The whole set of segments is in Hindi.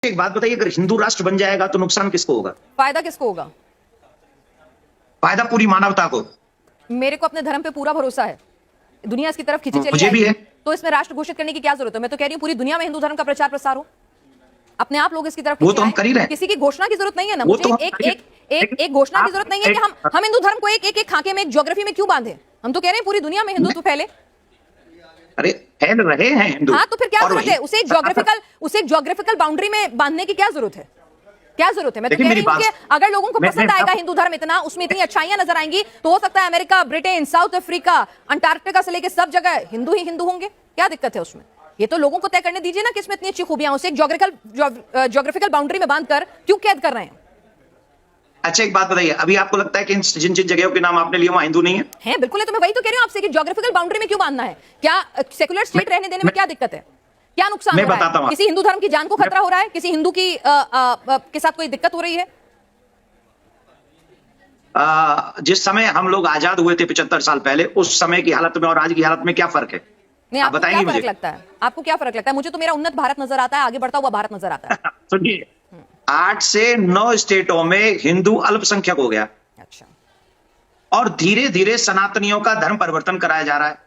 एक बात बताइए, अगर हिंदू राष्ट्र बन जाएगा तो नुकसान किसको होगा? फायदा किसको होगा? फायदा पूरी मानवता को। मेरे को अपने धर्म पे पूरा भरोसा है, दुनिया इसकी तरफ खींची चली मुझे भी जाएगी, है। तो इसमें राष्ट्र घोषित करने की क्या जरूरत है? मैं तो कह रही हूँ पूरी दुनिया में हिंदू धर्म का प्रचार प्रसार हो, अपने आप लोग इसकी तरफ वो खींचे तो हम आएं। कर ही रहे हैं। किसी की घोषणा की जरूरत नहीं है ना, वो मुझे तो हम एक कर ही एक रहे हैं। एक एक घोषणा की आप जरूरत नहीं है कि हम हिंदू धर्म को एक एक खाके में, एक ज्योग्राफी में क्यों बांधे। हम तो कह रहे हैं पूरी दुनिया में हिंदुत्व फैले। अरे फैल रहे हैं हिंदू। हाँ, तो फिर क्या और जरूरत है उसे एक ज्योग्राफिकल बाउंड्री में बांधने की क्या जरूरत है? क्या जरूरत है? मैं तो कह रही हूँ कि अगर लोगों को पसंद आएगा हिंदू धर्म इतना, उसमें इतनी अच्छाइयां नजर आएंगी, तो हो सकता है America, Britain, south Africa, Antarctica से लेकर सब जगह हिंदू ही हिंदू होंगे। क्या दिक्कत है उसमें? ये तो लोगों को तय करने दीजिए ना कि इसमें इतनी अच्छी खूबियां, उसे एक ज्योग्राफिकल बाउंड्री में बांधकर क्यों कैद कर रहे हैं? अच्छा एक बात बताइए, अभी आपको लगता है कि जिन जिन जगहों के नाम आपने लिए वहां हिंदू नहीं है? हैं, बिल्कुल है। तो मैं वही तो कह रही हूँ आपसे कि ज्योग्राफिकल बाउंड्री में क्यों बांधना है? क्या सेकुलर स्टेट रहने देने में क्या दिक्कत है? क्या नुकसान हो रहा है? किसी हिंदू धर्म की जान को खतरा हो रहा है? किसी हिंदू की के साथ कोई दिक्कत हो रही है? जिस समय हम लोग आजाद हुए थे 75 साल पहले, उस समय की हालत में और आज की हालत में क्या फर्क है? नहीं, आपको क्या फर्क लगता है? आपको क्या फर्क लगता है? मुझे तो मेरा उन्नत भारत नजर आता है, आगे बढ़ता हुआ भारत नजर आता है। सुनिए, 8 से 9 स्टेटों में हिंदू अल्पसंख्यक हो गया। अच्छा। और धीरे धीरे सनातनियों का धर्म परिवर्तन कराया जा रहा है।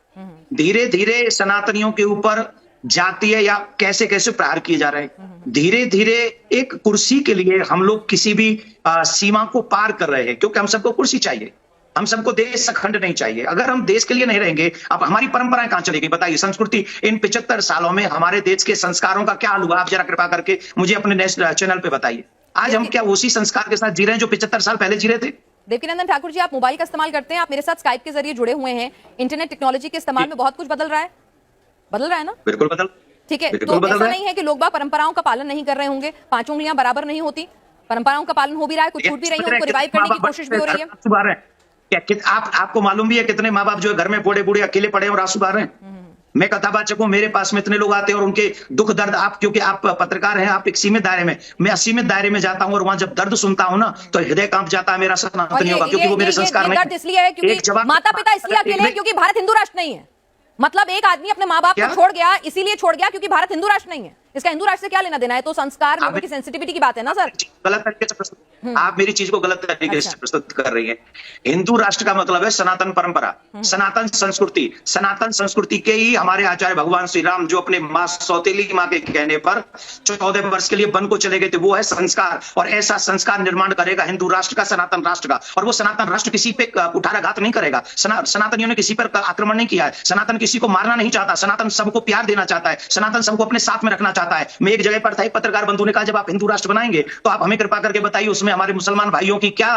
धीरे धीरे सनातनियों के ऊपर जातीय या कैसे कैसे प्रहार किए जा रहे हैं। धीरे धीरे एक कुर्सी के लिए हम लोग किसी भी सीमा को पार कर रहे हैं, क्योंकि हम सबको कुर्सी चाहिए, हम सबको देश अखंड नहीं चाहिए। अगर हम देश के लिए नहीं रहेंगे, अब हमारी परंपराएं कहां चलेगी बताइए? संस्कृति, इन 75 सालों में हमारे देश के संस्कारों का क्या हाल हुआ? आप जरा कृपा करके मुझे अपने नेशनल चैनल पे बताइए। आज हम क्या उसी संस्कार के साथ जी रहे हैं जो 75 साल पहले जी रहे थे? देवकीनंदन ठाकुर जी, आप मोबाइल का इस्तेमाल करते हैं, आप मेरे साथ स्काइप के जरिए जुड़े हुए हैं। इंटरनेट टेक्नोलॉजी के इस्तेमाल में बहुत कुछ बदल रहा है ना? बिल्कुल बदल। ठीक है, तो ऐसा नहीं है कि लोग बाग परंपराओं का पालन नहीं कर रहे होंगे, पांचों उंगलियां बराबर नहीं होती, परंपराओं का पालन हो भी रहा है, कुछ छूट भी रही है, उनको रिवाइव करने की कोशिश भी हो रही है। क्या आपको मालूम भी है कितने माँ बाप जो है घर में बूढ़े बूढ़े अकेले पड़े और आंसू बहा रहे हैं? मैं कथावाचक हूं, मेरे पास में इतने लोग आते हैं और उनके दुख दर्द, आप क्योंकि आप पत्रकार हैं, आप एक सीमित दायरे में, मैं असीमित दायरे में जाता हूं और वहां जब दर्द सुनता हूं ना तो हृदय कांप जाता है मेरा सनातनियों का, क्योंकि वो मेरे संस्कार नहीं। दर्द इसलिए है क्योंकि माता पिता इसलिए अकेले हैं क्योंकि भारत हिंदू राष्ट्र नहीं है। मतलब एक आदमी अपने माँ बाप को छोड़ गया, इसीलिए छोड़ गया क्योंकि भारत हिंदू राष्ट्र नहीं है। इसका हिंदू राष्ट्र से क्या लेना देना है? तो संस्कार, लोगों की सेंसिटिविटी की बात है ना सर। गलत तरीके से आप मेरी चीज को गलत तरीके से प्रस्तुत कर रही है। हिंदू राष्ट्र का मतलब है सनातन परंपरा, सनातन संस्कृति। सनातन संस्कृति के ही हमारे आचार्य भगवान श्री राम जो अपने मां सौतेली मां के कहने पर 14 वर्ष के लिए वन को चले गए थे, वो है संस्कार। और ऐसा संस्कार निर्माण करेगा हिंदू राष्ट्र का, सनातन राष्ट्र का। और वो सनातन राष्ट्र किसी पे कुठाराघात नहीं करेगा। सनातनियों ने किसी पर आक्रमण नहीं किया है। सनातन किसी को मारना नहीं चाहता। सनातन सबको प्यार देना चाहता है। सनातन सबको अपने साथ में रखना चाहता है। मैं एक जगह पर था, एक पत्रकार बंधु ने कहा जब आप हिंदू राष्ट्र बनाएंगे तो आप हमें कृपा करके बताइए उसमें हमारे मुसलमान भाइयों की क्या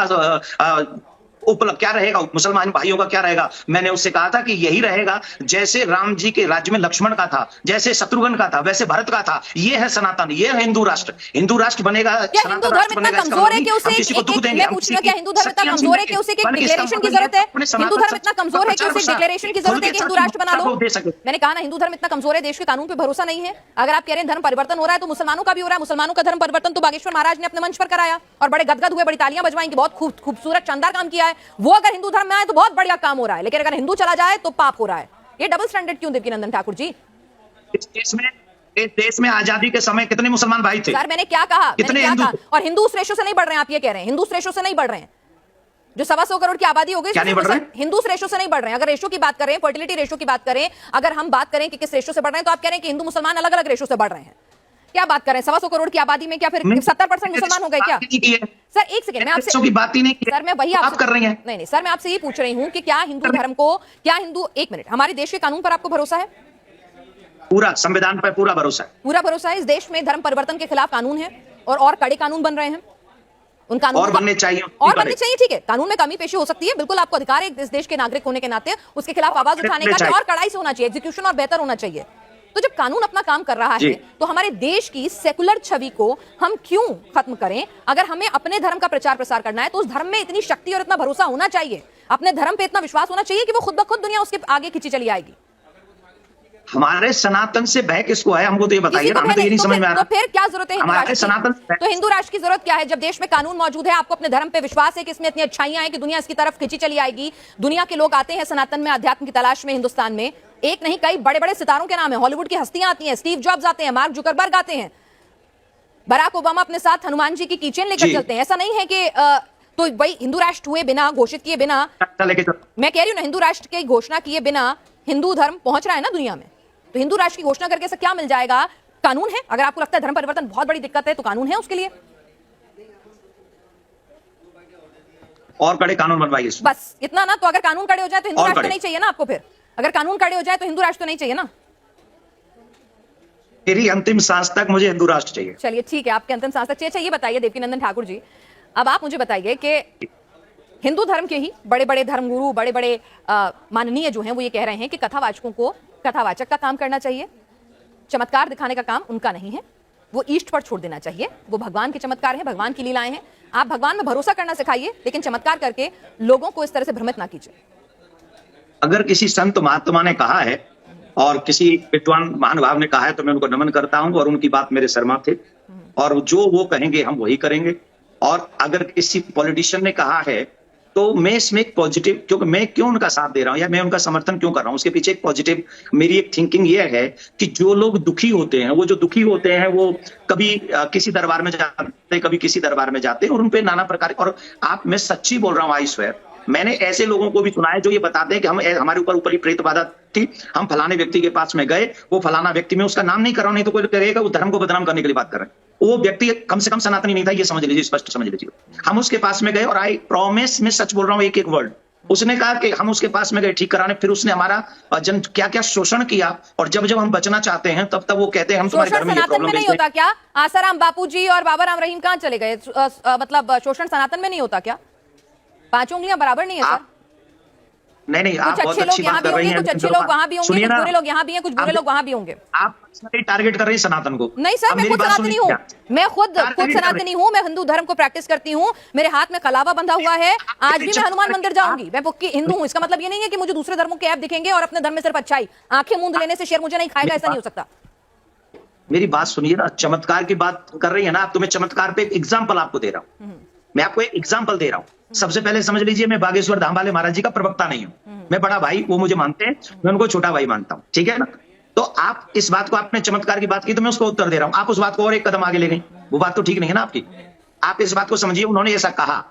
उपलब्ध क्या रहेगा, मुसलमान भाइयों का क्या रहेगा? मैंने उससे कहा था कि यही रहेगा जैसे राम जी के राज्य में लक्ष्मण का था, जैसे शत्रुघ्न का था, वैसे भरत का था। ये है सनातन, ये है हिंदू राष्ट्र। हिंदू राष्ट्र बनेगा, हिंदू धर्म इतना कमजोर है कि उसे क्या पूछना, क्या हिंदू धर्म इतना कमजोर है कि उसे एक डिक्लेरेशन की जरूरत है? हिंदू धर्म इतना कमजोर है कि उसे डिक्लेरेशन की जरूरत है कि हिंदू राष्ट्र बना लो? मैंने कहा ना, हिंदू धर्म इतना कमजोर है, देश के कानून पे भरोसा नहीं है। अगर आप कह रहे हैं धर्म परिवर्तन हो रहा है तो मुसलमानों का भी हो रहा है। मुसलमानों का धर्म परिवर्तन तो बागेश्वर महाराज ने अपने मंच पर कराया और बड़े गदगद हुए, बड़ी तालियां बजवाई कि बहुत खूबसूरत शानदार काम किया है। वो अगर हिंदू धर्म में आए तो बहुत बढ़िया काम हो रहा है, लेकिन अगर हिंदू चला जाए तो पाप हो रहा है। ये डबल स्टैंडर्ड क्यों देवकीनंदन ठाकुर जी? इस देश में आजादी के समय कितने मुसलमान भाई थे? सर मैंने क्या कहा? कितने हिंदू? और हिंदू उस रेशो से नहीं बढ़ रहे हैं, आप ये कह रहे हैं हिंदू उस रेशो से नहीं बढ़ रहे हैं। जो 125 करोड़ की आबादी हो गई, हिंदू उस रेशो से नहीं बढ़ रहे हैं। अगर रेशो की बात करें, फर्टिलिटी रेशो की बात करें, अगर हम बात करें कि किस रेशो से बढ़ रहे हैं, तो आप कह रहे हैं कि हिंदू मुसलमान अलग अलग रेशो से बढ़ रहे हैं। क्या बात करें? 125 करोड़ की आबादी में क्या फिर 70% मुसलमान हो गए क्या? सर एक सेकंड, मैं आपसे की बात ही नहीं की। सर मैं वही आप कर रही हैं। नहीं सर, मैं आपसे ये पूछ रही हूं कि क्या हिंदू धर्म को, क्या हिंदू, एक मिनट, हमारे देश के कानून पर आपको भरोसा है? पूरा संविधान पर पूरा भरोसा है। पूरा भरोसा है। इस देश में धर्म परिवर्तन के खिलाफ कानून है और कड़े कानून बन रहे हैं। उन कानून और बनने चाहिए, ठीक है। कानून में कमी पेशी हो सकती है, बिल्कुल आपको अधिकार है इस देश के नागरिक होने के नाते उसके खिलाफ आवाज उठाने का, और कड़ाई से होना चाहिए, एग्जीक्यूशन और बेहतर होना चाहिए। तो जब कानून अपना काम कर रहा है तो हमारे देश की सेकुलर छवि को हम क्यों खत्म करें? अगर हमें अपने धर्म का प्रचार प्रसार करना है तो उस धर्म में इतनी शक्ति और इतना भरोसा होना चाहिए, अपने धर्म पे इतना विश्वास होना चाहिए कि वो खुद ब खुद दुनिया उसके आगे खींची चली आएगी। हमारे सनातन से भय किसको है? हमको तो ये बताइए ना, हमें तो ये नहीं समझ में आ रहा। तो फिर क्या जरूरत है हमारे सनातन? तो हिंदू राष्ट्र की जरूरत क्या है जब देश में कानून मौजूद है? आपको अपने धर्म पे विश्वास है कि इसमें इतनी अच्छाइयां हैं कि दुनिया इसकी तरफ खींची चली आएगी। दुनिया के लोग आते हैं सनातन में अध्यात्म की तलाश में। हिंदुस्तान में एक नहीं कई बड़े बड़े सितारों के नाम है, हॉलीवुड की हस्तियां आती हैं, स्टीव जॉब्स आते हैं, मार्क जुकरबर्ग आते हैं, बराक ओबामा अपने साथ हनुमान जी की कीचेन लेकर चलते हैं, ऐसा नहीं है कि तो भाई हिंदू राष्ट्र हुए बिना, घोषित किए बिना, मैं कह रही हूँ ना, हिंदू राष्ट्र की घोषणा किए बिना हिंदू धर्म पहुंच रहा है ना दुनिया में, तो हिंदू राष्ट्र की घोषणा करके ऐसा क्या मिल जाएगा? कानून है। अगर आपको लगता है धर्म परिवर्तन बहुत बड़ी दिक्कत है तो कानून है उसके लिए, और कड़े कानून बनवाइए, बस इतना ना। तो अगर कानून कड़े हो जाए तो हिंदू राष्ट्र नहीं चाहिए ना आपको? फिर अगर कानून कड़े हो जाए तो हिंदू राष्ट्र नहीं चाहिए ना? मेरी अंतिम सांस तक मुझे हिंदू राष्ट्र चाहिए। चलिए ठीक है, आपके अंतिम सांस तक चाहिए। ये बताइए देवकीनंदन ठाकुर जी, अब आप मुझे बताइए कि हिंदू धर्म के ही बड़े बड़े धर्मगुरु, बड़े बड़े माननीय जो हैं वो ये कह रहे हैं कि कथावाचकों को कथावाचक का काम करना चाहिए, चमत्कार दिखाने का काम उनका नहीं है, वो ईष्ट पर छोड़ देना चाहिए। वो भगवान के चमत्कार हैं, भगवान की लीलाएं हैं, आप भगवान में भरोसा करना सिखाइए, लेकिन चमत्कार करके लोगों को इस तरह से भ्रमित ना कीजिए। अगर किसी संत महात्मा ने कहा है और किसी विद्वान महानुभाव ने कहा है तो मैं उनको नमन करता हूं और उनकी बात मेरे सर माथे, और जो वो कहेंगे हम वही करेंगे। और अगर किसी पॉलिटिशियन ने कहा है तो मैं इसमें एक पॉजिटिव, क्योंकि मैं क्यों उनका साथ दे रहा हूं या मैं उनका समर्थन क्यों कर रहा हूं, उसके पीछे एक पॉजिटिव मेरी एक थिंकिंग ये है कि जो लोग दुखी होते हैं, वो जो दुखी होते हैं वो कभी किसी दरबार में जाते, कभी किसी दरबार में जाते और उनपे नाना प्रकार, और आप, मैं सच्ची बोल रहा हूं, आई स्वेयर, मैंने ऐसे लोगों को भी सुना है जो ये बताते हैं कि हम, हमारे ऊपर ही प्रेत बाधा थी, हम फलाने व्यक्ति के पास में गए, वो फलाना व्यक्ति, में उसका नाम नहीं कर रहा हूं, नहीं तो कोई कहेगा वो धर्म को बदनाम करने के लिए बात कर रहे हैं। वो व्यक्ति कम से कम सनातनी नहीं था, ये समझ लीजिए, स्पष्ट समझ लीजिए। हम उसके पास में गए और आई प्रॉमिस, मैं सच बोल रहा हूं, एक एक वर्ड, उसने कहा कि हम उसके पास में गए ठीक कराने, फिर उसने हमारा जन क्या क्या शोषण किया, और जब जब हम बचना चाहते हैं तब तब वो कहते हैं हम तुम्हारे घर में ये प्रॉब्लम नहीं होता क्या? आसाराम बापूजी और बाबा राम रहीम कहां चले गए? मतलब शोषण सनातन में नहीं होता क्या? 5 उंगलियां बराबर नहीं है सर? नहीं, आप बहुत अच्छी बात कर रही हैं, कुछ अच्छे लोग वहां भी होंगे, कुछ बुरे लोग यहाँ भी हैं, कुछ बुरे लोग वहां भी होंगे। आप टारगेट कर रही है सनातन को? नहीं सर, मैं खुद सनातनी हूँ, मैं खुद सनातनी हूँ, मैं हिंदू धर्म को प्रैक्टिस करती हूँ, मेरे हाथ में कलावा बंधा हुआ है, आज भी मैं हनुमान मंदिर जाऊंगी, मैं पक्की हिंदू हूँ। इसका मतलब ये नहीं है कि मुझे दूसरे धर्मों के ऐप दिखेंगे और अपने धर्म में सिर्फ अच्छाई, आंखें मूंद लेने से शेर मुझे नहीं खाएगा, ऐसा नहीं हो सकता। मेरी बात सुनिए ना, चमत्कार की बात कर रही है ना आप, तो मैं चमत्कार पे एक एग्जाम्पल आपको दे रहा हूँ, मैं आपको एक एग्जाम्पल दे रहा हूँ। सबसे पहले समझ लीजिए, मैं बागेश्वर धाम वाले महाराज जी का प्रवक्ता नहीं हूं, मैं बड़ा भाई, वो मुझे मानते हैं, मैं उनको छोटा भाई मानता हूं, ठीक है ना? तो आप इस बात को, आपने चमत्कार की बात की तो मैं उसको उत्तर दे रहा हूं, आप उस बात को और एक कदम आगे ले गई, वो बात तो ठीक नहीं है ना आपकी। आप इस बात को समझिए, उन्होंने ऐसा कहा,